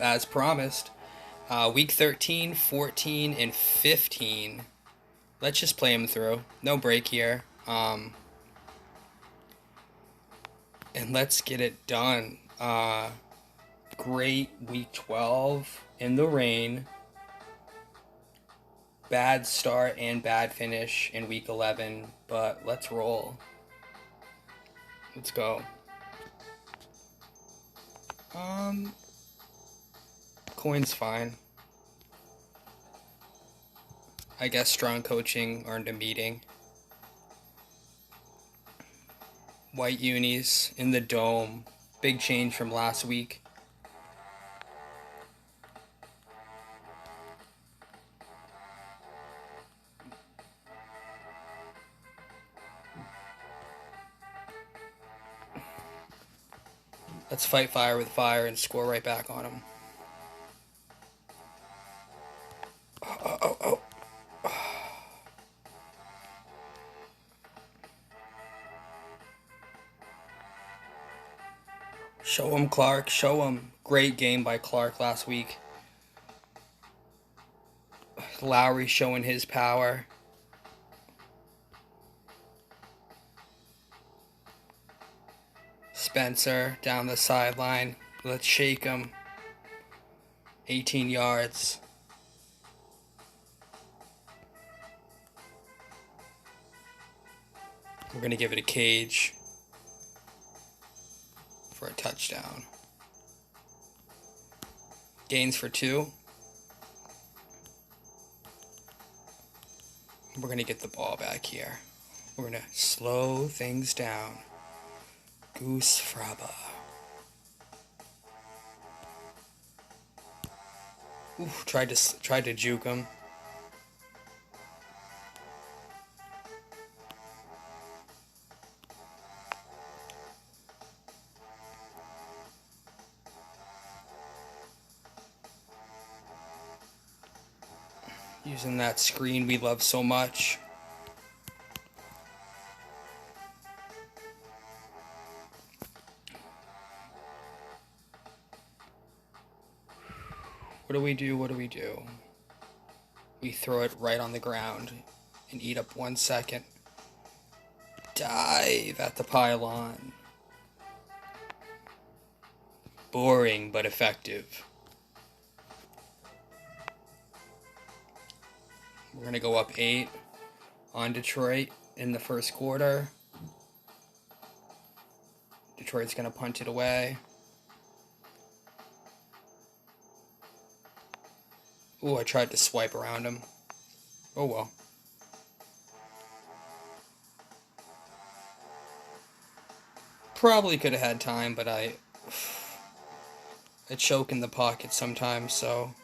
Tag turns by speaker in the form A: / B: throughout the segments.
A: As promised, week 13, 14, and 15. Let's just play them through. No break here. And let's get it done. Great week 12 in the rain. Bad start and bad finish in week 11, but let's roll. Let's go. Coin's fine. I guess strong coaching earned a meeting. White unis in the dome. Big change from last week. Let's fight fire with fire and score right back on them. Oh. Show him, Clark. Show him. Great game by Clark last week. Lowry showing his power. Spencer down the sideline. Let's shake him. 18 yards. We're going to give it a Cage for a touchdown. Gains for 2. We're going to get the ball back here. We're going to slow things down. Goose Fraba. Oof, tried to juke him. Using that screen we love so much. What do we do? We throw it right on the ground and eat up 1 second. Dive at the pylon. Boring but effective. We're going to go up 8 on Detroit in the first quarter. Detroit's going to punt it away. Ooh, I tried to swipe around him. Oh well. Probably could have had time, but I choke in the pocket sometimes, so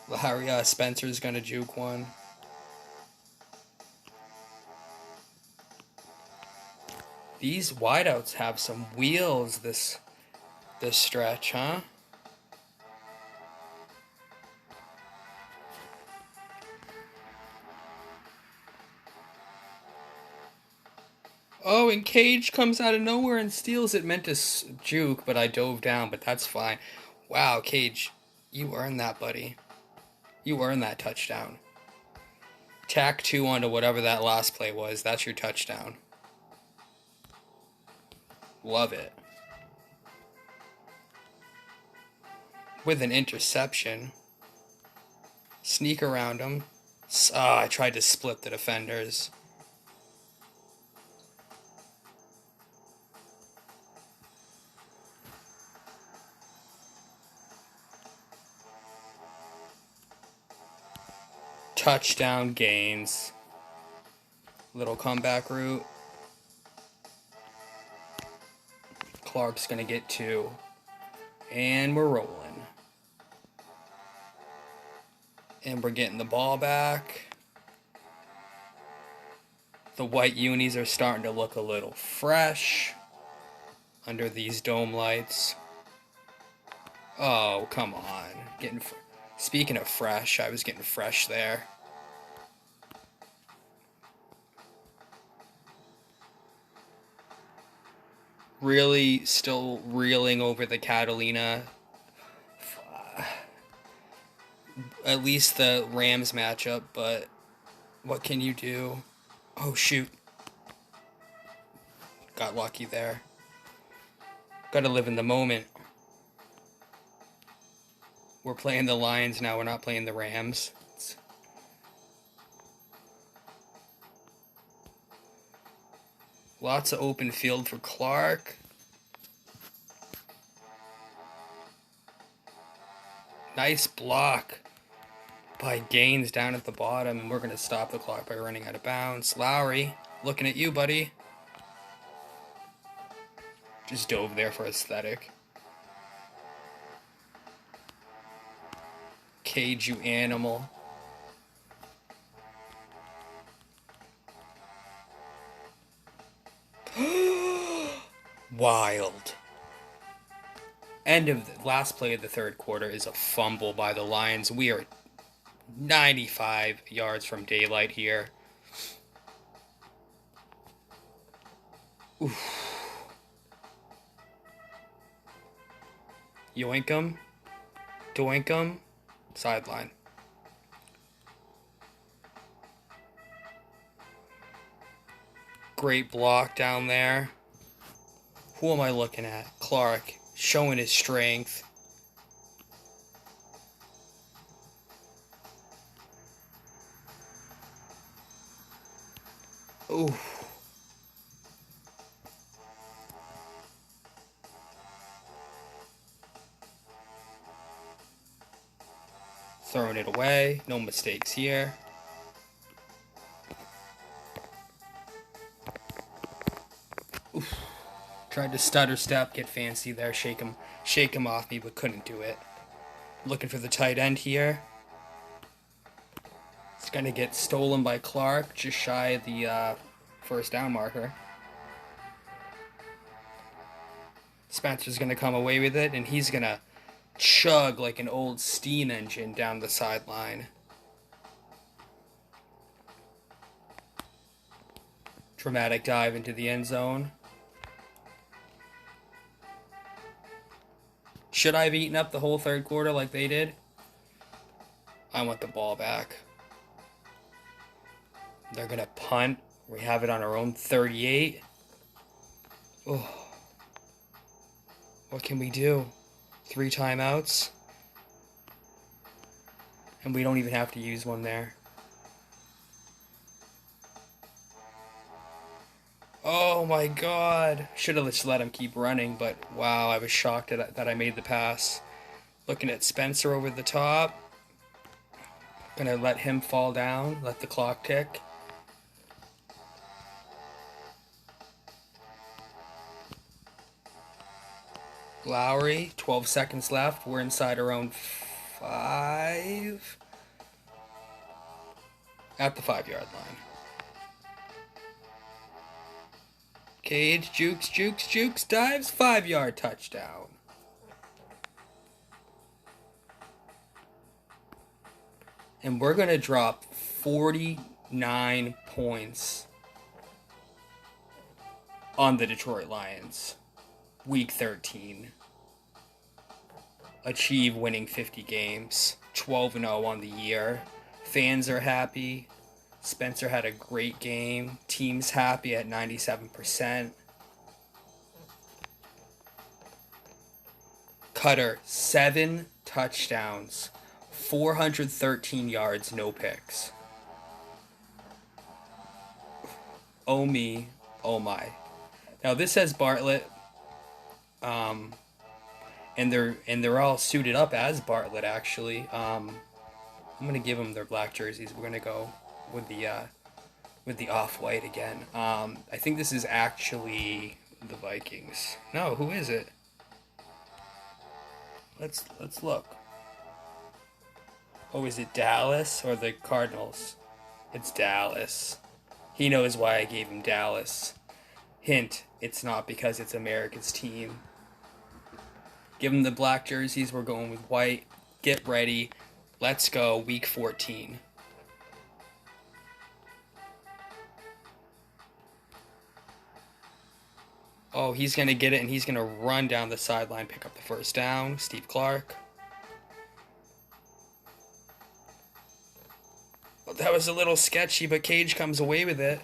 A: Larry Spencer's gonna juke one. These wideouts have some wheels this stretch, huh? Oh, and Cage comes out of nowhere and steals it. Meant to juke, but I dove down, but that's fine. Wow, Cage, you earned that, buddy. You earned that touchdown. Tack 2 onto whatever that last play was. That's your touchdown. Love it. With an interception. Sneak around him. I tried to split the defenders. Touchdown gains. Little comeback route. Clark's going to get 2. And we're rolling. And we're getting the ball back. The white unis are starting to look a little fresh under these dome lights. Oh, come on. Speaking of fresh, I was getting fresh there. Really still reeling over the Catalina. At least the Rams matchup, but what can you do? Oh, shoot. Got lucky there. Gotta live in the moment. We're playing the Lions now, we're not playing the Rams. Lots of open field for Clark. Nice block by Gaines down at the bottom, and we're going to stop the clock by running out of bounds. Lowry, looking at you, buddy. Just dove there for aesthetic. Cage, you animal. Wild. End of the last play of the third quarter is a fumble by the Lions. We are 95 yards from daylight here. Oof. Yoink 'em. Doink 'em. Sideline. Great block down there. Who am I looking at? Clark, showing his strength. Ooh. Throwing it away. No mistakes here. Oof. Tried to stutter step, get fancy there, shake him off me, but couldn't do it. Looking for the tight end here. It's going to get stolen by Clark, just shy of the first down marker. Spencer's going to come away with it, and he's going to chug like an old steam engine down the sideline. Dramatic dive into the end zone. Should I have eaten up the whole third quarter like they did? I want the ball back. They're going to punt. We have it on our own 38. Oh. What can we do? 3 timeouts? And we don't even have to use one there. Oh my god. Should have just let him keep running, but wow, I was shocked that I made the pass. Looking at Spencer over the top. Gonna let him fall down, let the clock tick. Lowry, 12 seconds left. We're inside our own 5. At the 5-yard line. Cage, jukes, dives, 5-yard touchdown. And we're going to drop 49 points on the Detroit Lions. Week 13. Achieve winning 50 games. 12-0 on the year. Fans are happy. Spencer had a great game. Team's happy at 97%. Cutter, 7 touchdowns. 413 yards, no picks. Oh me, oh my. Now this says Bartlett. And they're all suited up as Bartlett actually. I'm gonna give them their black jerseys. We're gonna go with the off-white again. I think this is actually the Vikings. No, who is it? Let's look. Oh, is it Dallas or the Cardinals? It's Dallas. He knows why I gave him Dallas. Hint, it's not because it's America's team. Give him the black jerseys. We're going with white. Get ready. Let's go. Week 14. Oh, he's going to get it, and he's going to run down the sideline, pick up the first down. Steve Clark. Well, that was a little sketchy, but Cage comes away with it.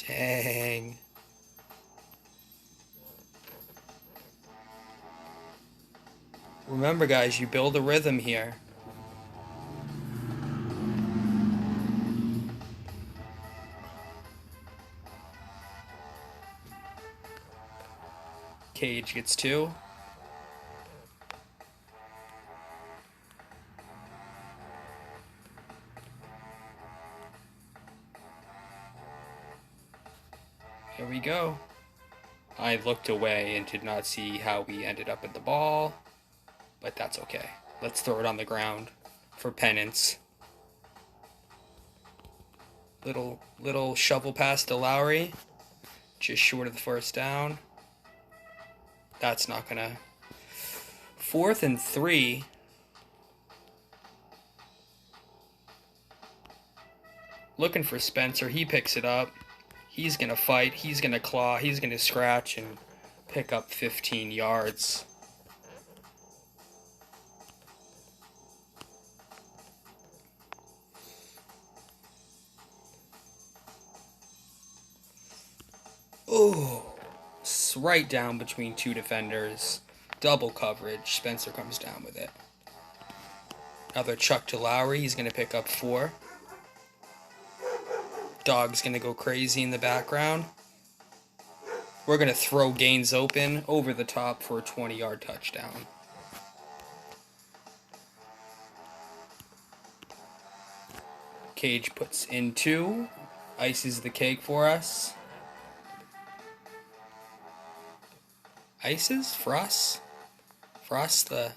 A: Dang. Remember, guys, you build a rhythm here. Cage gets 2. Here we go. I looked away and did not see how we ended up at the ball, but that's okay. Let's throw it on the ground for penance. Little shovel pass to Lowry, just short of the first down. That's not gonna. 4th and 3. Looking for Spencer. He picks it up. He's gonna fight. He's gonna claw. He's gonna scratch and pick up 15 yards. Oh, right down between 2 defenders. Double coverage. Spencer comes down with it. Another chuck to Lowry. He's going to pick up 4. Dog's going to go crazy in the background. We're going to throw Gaines open over the top for a 20-yard touchdown. Cage puts in 2. Ices the cake for us. Ices? Frost? Frost, the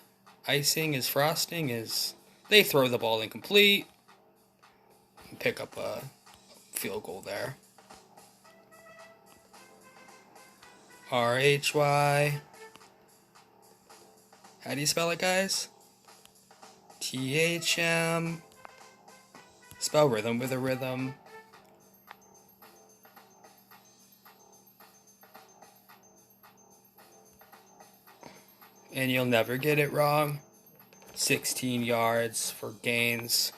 A: icing is frosting is... They throw the ball incomplete. And pick up a field goal there. RHY. How do you spell it, guys? THM. Spell rhythm with a rhythm. And you'll never get it wrong. 16 yards for Gaines.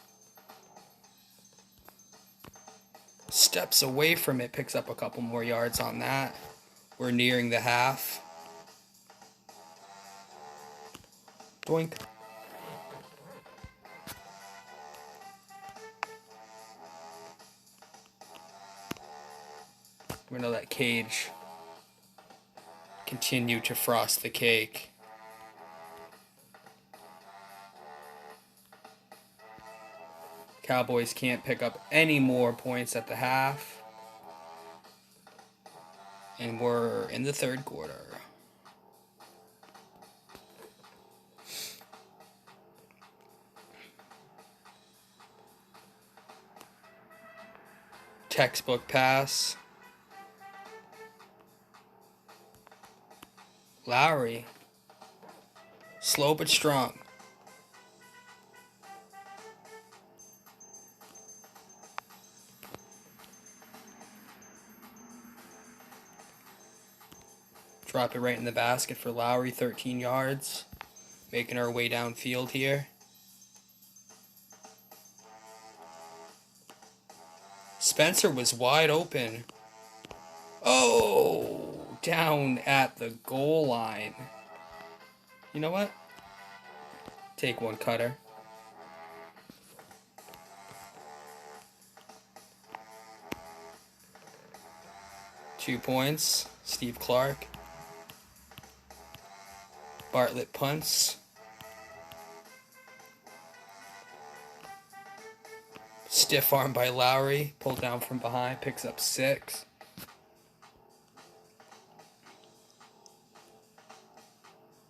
A: Steps away from it, picks up a couple more yards on that. We're nearing the half. Doink. We're gonna let Cage continue to frost the cake. Cowboys can't pick up any more points at the half. And we're in the 3rd quarter. Textbook pass. Lowry. Slow but strong. Drop it right in the basket for Lowry, 13 yards. Making our way downfield here. Spencer was wide open. Oh, down at the goal line. You know what? Take one cutter. Two points. Steve Clark. Bartlett punts. Stiff arm by Lowry. Pulled down from behind. Picks up 6.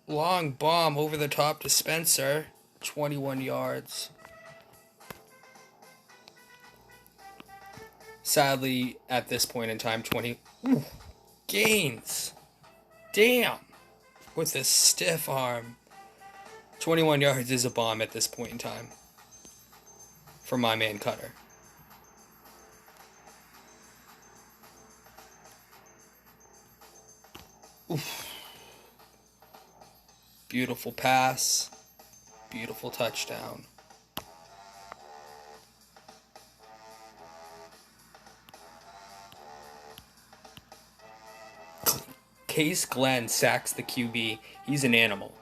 A: Long bomb over the top to Spencer. 21 yards. Sadly, at this point in time, 20... Ooh, Gaines. Damn. With a stiff arm. 21 yards is a bomb at this point in time. For my man Cutter. Oof. Beautiful pass. Beautiful touchdown. Case Glenn sacks the QB. He's an animal.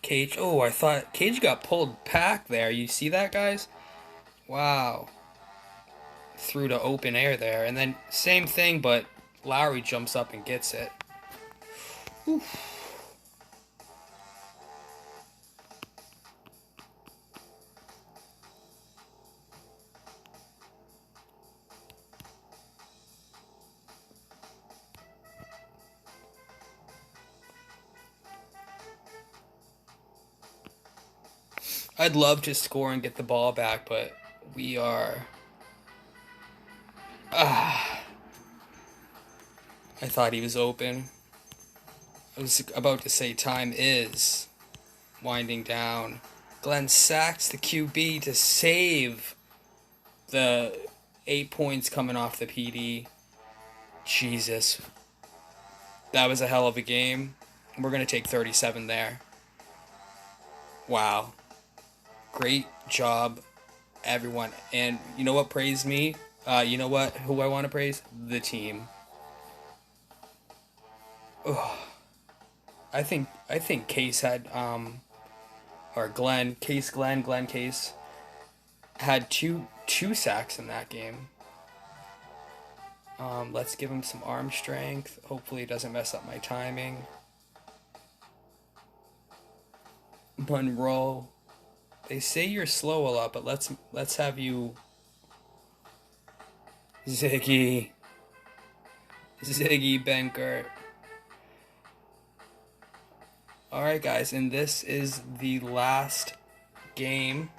A: Cage. Oh, I thought Cage got pulled back there. You see that, guys? Wow. Through to open air there. And then same thing, but Lowry jumps up and gets it. Oof. I'd love to score and get the ball back, but we are... I thought he was open. I was about to say time is winding down. Glenn sacks the QB to save the 8 points coming off the PD. Jesus. That was a hell of a game. We're going to take 37 there. Wow. Great job, everyone. And you know what praised me? You know what? Who I want to praise? The team. Ugh. I think Case had or Glenn Case had two sacks in that game. Let's give him some arm strength. Hopefully it doesn't mess up my timing. Monroe. They say you're slow a lot, but let's have you Ziggy Benkert. Alright guys, and this is the last game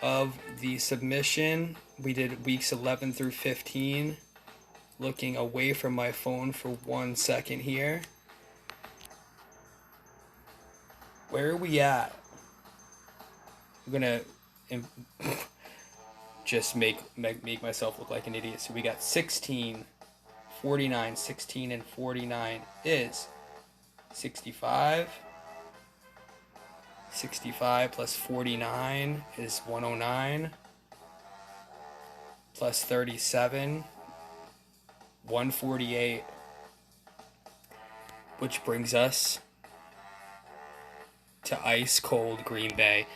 A: of the submission. We did weeks 11 through 15. Looking away from my phone for 1 second here. Where are we at? I'm gonna just make myself look like an idiot. So we got 16, 49, 16 and 49 is 65. 65 plus 49 is 109. Plus 37, 148. Which brings us to ice cold Green Bay.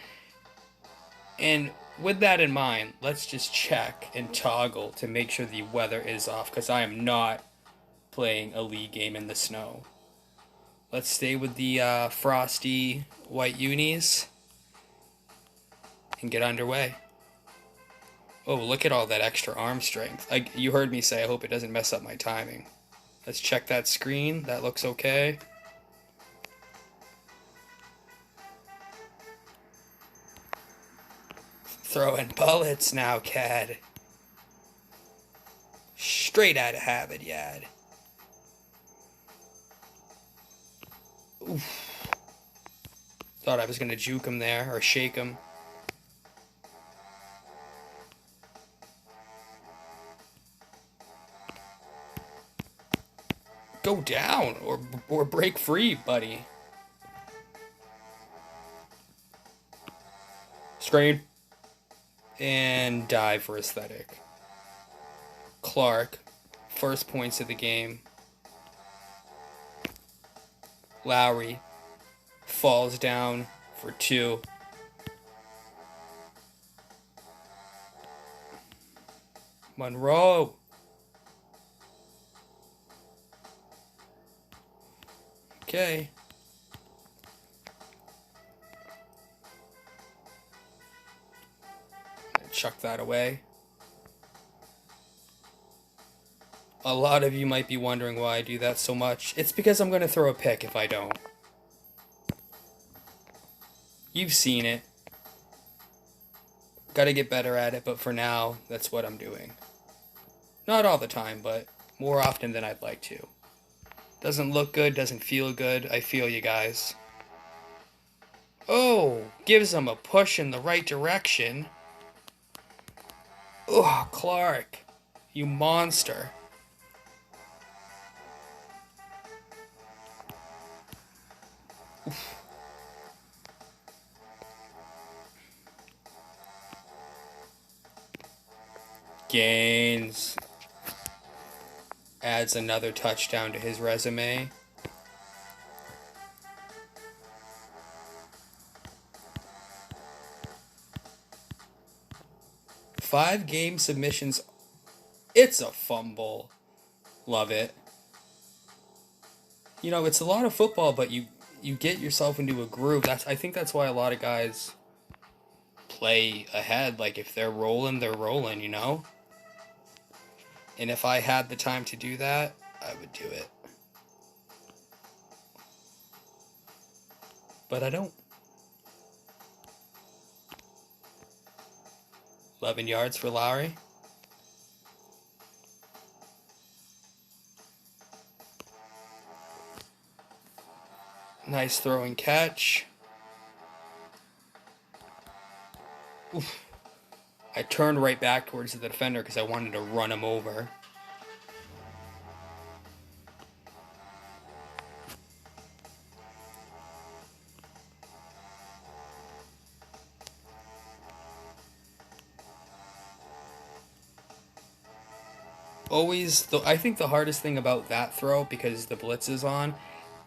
A: And with that in mind, let's just check and toggle to make sure the weather is off, because I am not playing a league game in the snow. Let's stay with the frosty white unis and get underway. Oh, look at all that extra arm strength. You heard me say I hope it doesn't mess up my timing. Let's check that screen. That looks okay. Throwing bullets now, Cad. Straight out of habit, Yad. Oof. Thought I was going to juke him there, or shake him. Go down, or break free, buddy. Screen. And dive for aesthetic. Clark, first points of the game. Lowry falls down for 2. Monroe. Okay. Chuck that away. A lot of you might be wondering why I do that so much. It's because I'm going to throw a pick if I don't. You've seen it. Got to get better at it, but for now, that's what I'm doing. Not all the time, but more often than I'd like to. Doesn't look good, doesn't feel good. I feel you guys. Oh, gives them a push in the right direction. Ugh, Clark. You monster. Gaines adds another touchdown to his resume. Five game submissions. It's a fumble. Love it. You know, it's a lot of football, but you get yourself into a groove. I think that's why a lot of guys play ahead. Like if they're rolling, they're rolling, you know? And if I had the time to do that, I would do it. But I don't. 11 yards for Lowry. Nice throw and catch. Oof. I turned right back towards the defender because I wanted to run him over. I think the hardest thing about that throw, because the blitz is on,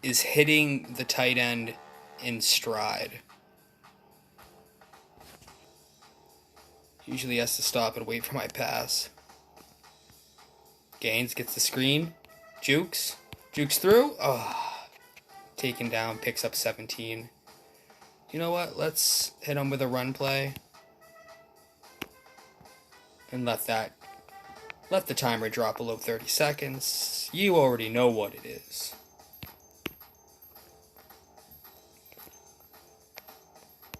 A: is hitting the tight end in stride. Usually has to stop and wait for my pass. Gaines gets the screen. Jukes through. Oh, taken down, picks up 17. You know what? Let's hit him with a run play. And let the timer drop below 30 seconds. You already know what it is.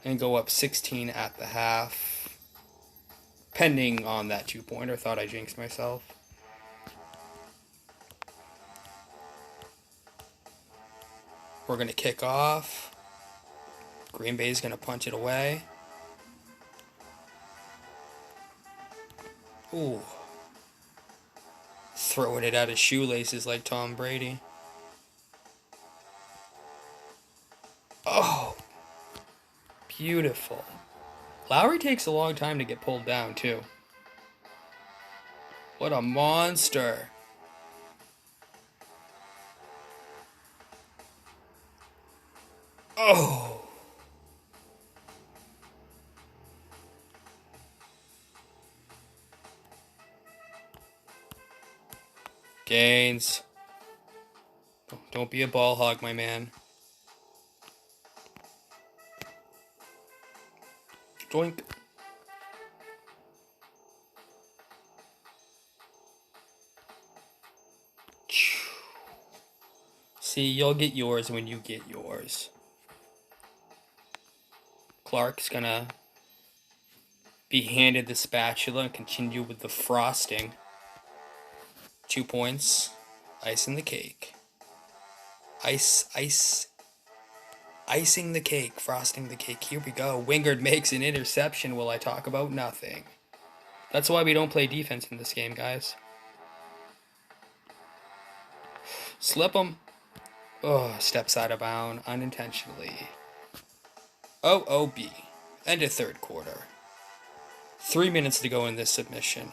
A: And go up 16 at the half. Pending on that 2-pointer. Thought I jinxed myself. We're going to kick off. Green Bay's going to punch it away. Ooh. Throwing it out of shoelaces like Tom Brady. Oh. Beautiful. Lowry takes a long time to get pulled down, too. What a monster. Oh. Gaines. Don't be a ball hog, my man. Doink. See, you'll get yours when you get yours. Clark's gonna be handed the spatula and continue with the frosting. 2 points. Icing the cake. Icing the cake. Frosting the cake. Here we go. Wingard makes an interception while I talk about nothing. That's why we don't play defense in this game, guys. Slip him. Oh, steps out of bounds unintentionally. OOB. End of third quarter. 3 minutes to go in this submission.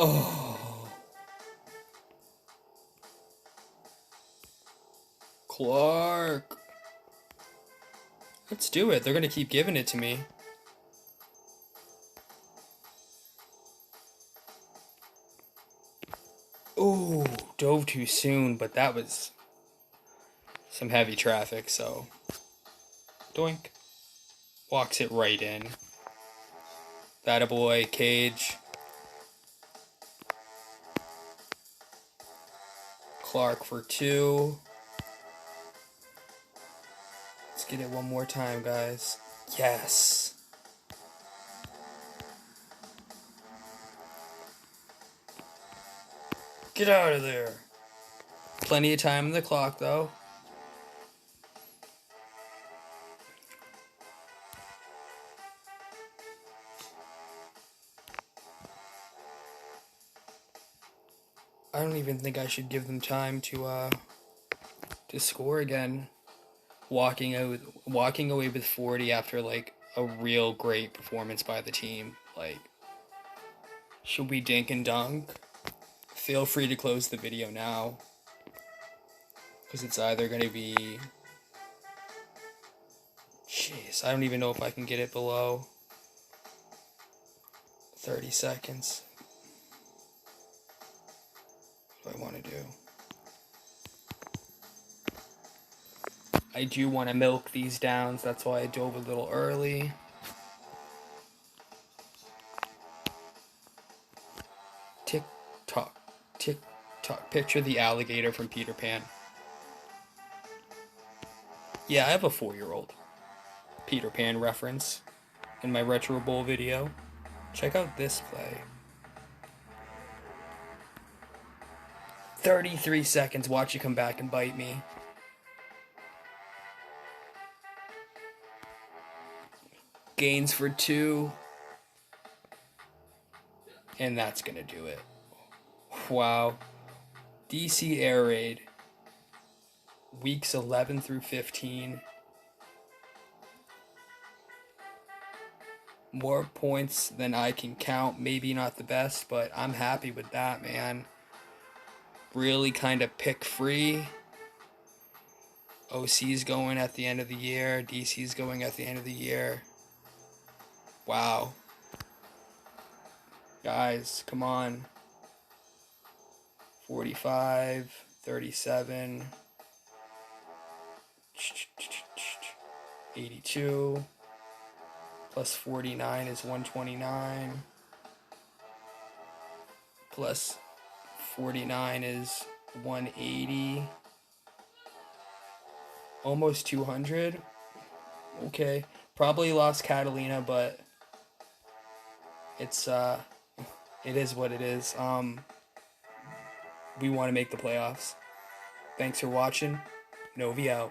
A: Oh. Clark. Let's do it. They're going to keep giving it to me. Ooh, dove too soon, but that was some heavy traffic, so. Doink. Walks it right in. Attaboy, Cage. Clark for 2. Let's get it one more time, guys. Yes. Get out of there. Plenty of time on the clock, though. I don't even think I should give them time to score again. Walking away with 40 after like a real great performance by the team. Like, should we dink and dunk? Feel free to close the video now, because it's either going to be... Jeez, I don't even know if I can get it below 30 seconds. What do I want to do? I do want to milk these downs, that's why I dove a little early. Tick tock, tick tock. Picture the alligator from Peter Pan. Yeah, I have a 4-year-old. Peter Pan reference in my Retro Bowl video. Check out this play. 33 seconds, watch you come back and bite me. Gains for 2. And that's gonna do it. Wow. DC Air Raid. Weeks 11 through 15. More points than I can count. Maybe not the best, but I'm happy with that, man. Really kind of pick free. OC's going at the end of the year. DC's going at the end of the year. Wow. Guys, come on. 45, 37, 82, plus 49 is 129, plus 49 is 180, almost 200. Okay, probably lost Catalina, but it's it is what it is. We want to make the playoffs. Thanks for watching. Novi out.